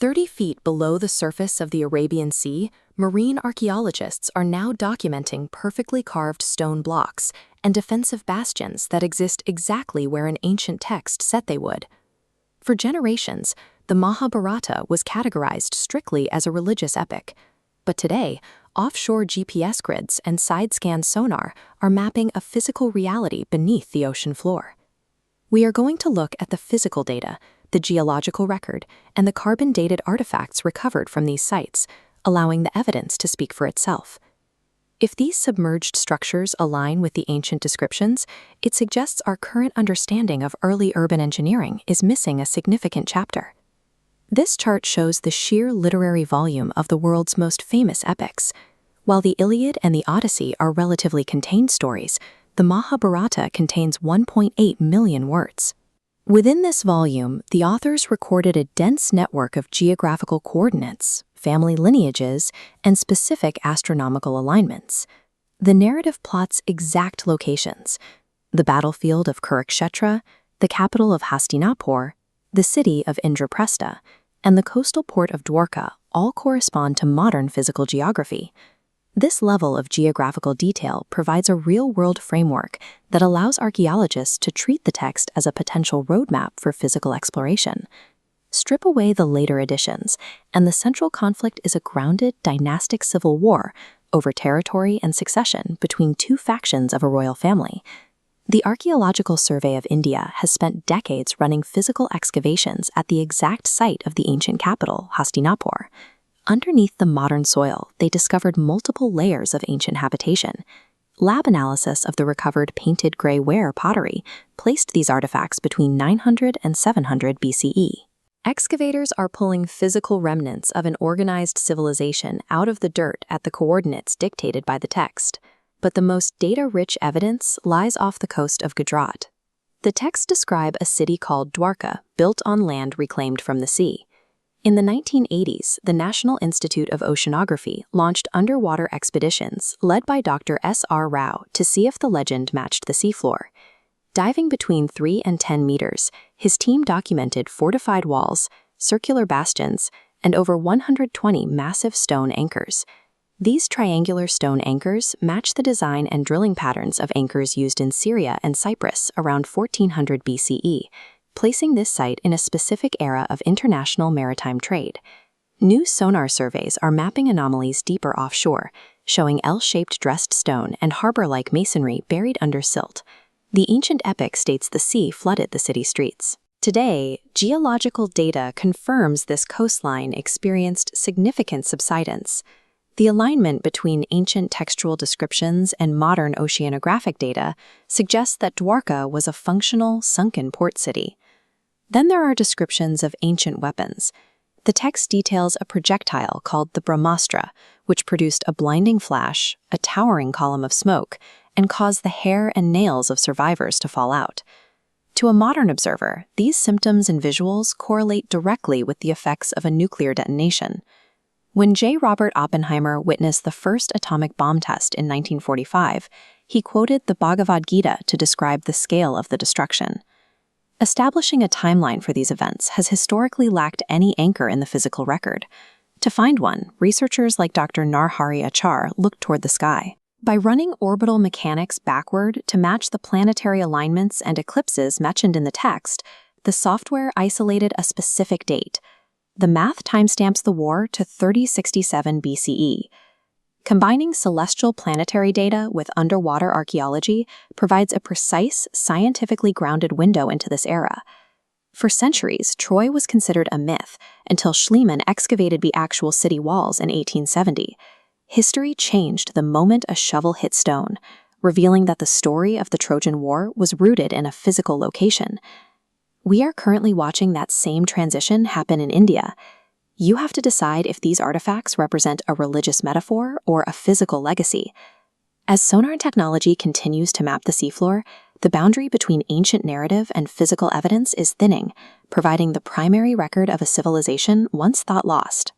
30 feet below the surface of the Arabian Sea, marine archaeologists are now documenting perfectly carved stone blocks and defensive bastions that exist exactly where an ancient text said they would. For generations, the Mahabharata was categorized strictly as a religious epic, but today, offshore GPS grids and side-scan sonar are mapping a physical reality beneath the ocean floor. We are going to look at the physical data, the geological record, and the carbon-dated artifacts recovered from these sites, allowing the evidence to speak for itself. If these submerged structures align with the ancient descriptions, it suggests our current understanding of early urban engineering is missing a significant chapter. This chart shows the sheer literary volume of the world's most famous epics. While the Iliad and the Odyssey are relatively contained stories, the Mahabharata contains 1.8 million words. Within this volume, the authors recorded a dense network of geographical coordinates, family lineages, and specific astronomical alignments. The narrative plots exact locations: the battlefield of Kurukshetra, the capital of Hastinapur, the city of Indraprastha, and the coastal port of Dwarka all correspond to modern physical geography. This level of geographical detail provides a real-world framework that allows archaeologists to treat the text as a potential roadmap for physical exploration. Strip away the later additions, and the central conflict is a grounded dynastic civil war over territory and succession between two factions of a royal family. The Archaeological Survey of India has spent decades running physical excavations at the exact site of the ancient capital, Hastinapur. Underneath the modern soil, they discovered multiple layers of ancient habitation. Lab analysis of the recovered painted gray ware pottery placed these artifacts between 900 and 700 BCE. Excavators are pulling physical remnants of an organized civilization out of the dirt at the coordinates dictated by the text, but the most data-rich evidence lies off the coast of Gujarat. The texts describe a city called Dwarka, built on land reclaimed from the sea. In the 1980s, the National Institute of Oceanography launched underwater expeditions led by Dr. S.R. Rao to see if the legend matched the seafloor. Diving between 3 and 10 meters, his team documented fortified walls, circular bastions, and over 120 massive stone anchors. These triangular stone anchors match the design and drilling patterns of anchors used in Syria and Cyprus around 1400 BCE, placing this site in a specific era of international maritime trade. New sonar surveys are mapping anomalies deeper offshore, showing L-shaped dressed stone and harbor-like masonry buried under silt. The ancient epic states the sea flooded the city streets. Today, geological data confirms this coastline experienced significant subsidence. The alignment between ancient textual descriptions and modern oceanographic data suggests that Dwarka was a functional, sunken port city. Then there are descriptions of ancient weapons. The text details a projectile called the Brahmastra, which produced a blinding flash, a towering column of smoke, and caused the hair and nails of survivors to fall out. To a modern observer, these symptoms and visuals correlate directly with the effects of a nuclear detonation. When J. Robert Oppenheimer witnessed the first atomic bomb test in 1945, he quoted the Bhagavad Gita to describe the scale of the destruction. Establishing a timeline for these events has historically lacked any anchor in the physical record. To find one, researchers like Dr. Narhari Achar looked toward the sky. By running orbital mechanics backward to match the planetary alignments and eclipses mentioned in the text, the software isolated a specific date. The math timestamps the war to 3067 BCE. Combining celestial planetary data with underwater archaeology provides a precise, scientifically grounded window into this era. For centuries, Troy was considered a myth until Schliemann excavated the actual city walls in 1870. History changed the moment a shovel hit stone, revealing that the story of the Trojan War was rooted in a physical location. We are currently watching that same transition happen in India. You have to decide if these artifacts represent a religious metaphor or a physical legacy. As sonar technology continues to map the seafloor, the boundary between ancient narrative and physical evidence is thinning, providing the primary record of a civilization once thought lost.